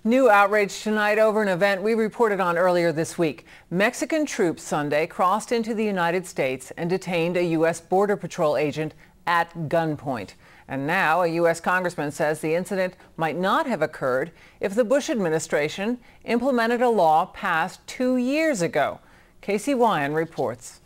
New outrage tonight over an event we reported on earlier this week. Mexican troops Sunday crossed into the United States and detained a U.S. Border Patrol agent at gunpoint. And now a U.S. congressman says the incident might not have occurred if the Bush administration implemented a law passed 2 years ago. Casey Wyan reports.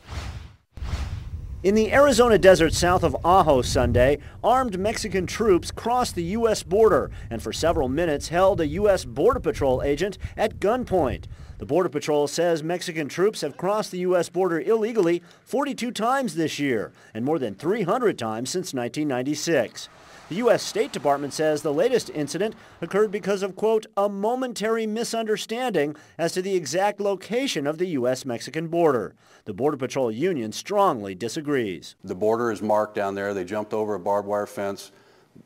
In the Arizona desert south of Ajo Sunday, armed Mexican troops crossed the U.S. border and for several minutes held a U.S. Border Patrol agent at gunpoint. The Border Patrol says Mexican troops have crossed the U.S. border illegally 42 times this year and more than 300 times since 1996. The U.S. State Department says the latest incident occurred because of, quote, a momentary misunderstanding as to the exact location of the U.S.-Mexican border. The Border Patrol union strongly disagrees. The border is marked down there. They jumped over a barbed wire fence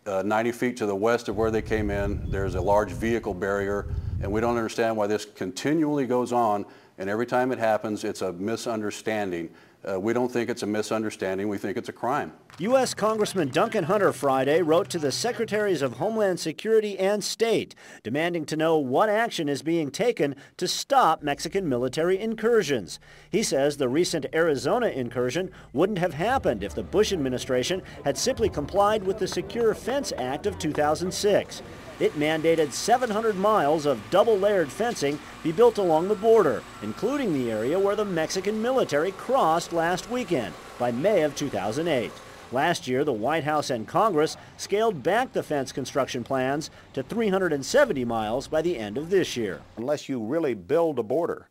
90 feet to the west of where they came in. There's a large vehicle barrier, and we don't understand why this continually goes on, and every time it happens, it's a misunderstanding. We don't think it's a misunderstanding. We think it's a crime. U.S. Congressman Duncan Hunter Friday wrote to the Secretaries of Homeland Security and State, demanding to know what action is being taken to stop Mexican military incursions. He says the recent Arizona incursion wouldn't have happened if the Bush administration had simply complied with the Secure Fence Act of 2006. It mandated 700 miles of double-layered fencing be built along the border, including the area where the Mexican military crossed last weekend by May of 2008. Last year, the White House and Congress scaled back the fence construction plans to 370 miles by the end of this year. Unless you really build a border,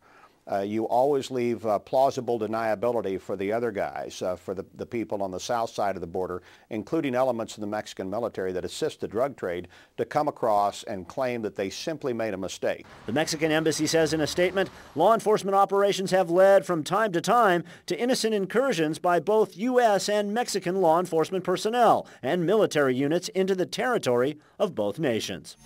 you always leave plausible deniability for the other guys, for the people on the south side of the border, including elements of the Mexican military that assist the drug trade, to come across and claim that they simply made a mistake. The Mexican embassy says in a statement, law enforcement operations have led from time to time to innocent incursions by both U.S. and Mexican law enforcement personnel and military units into the territory of both nations.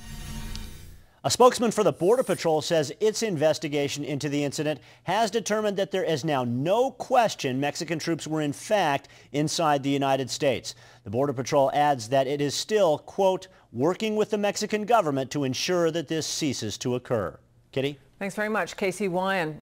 A spokesman for the Border Patrol says its investigation into the incident has determined that there is now no question Mexican troops were in fact inside the United States. The Border Patrol adds that it is still, quote, working with the Mexican government to ensure that this ceases to occur. Kitty? Thanks very much, Casey Wyan.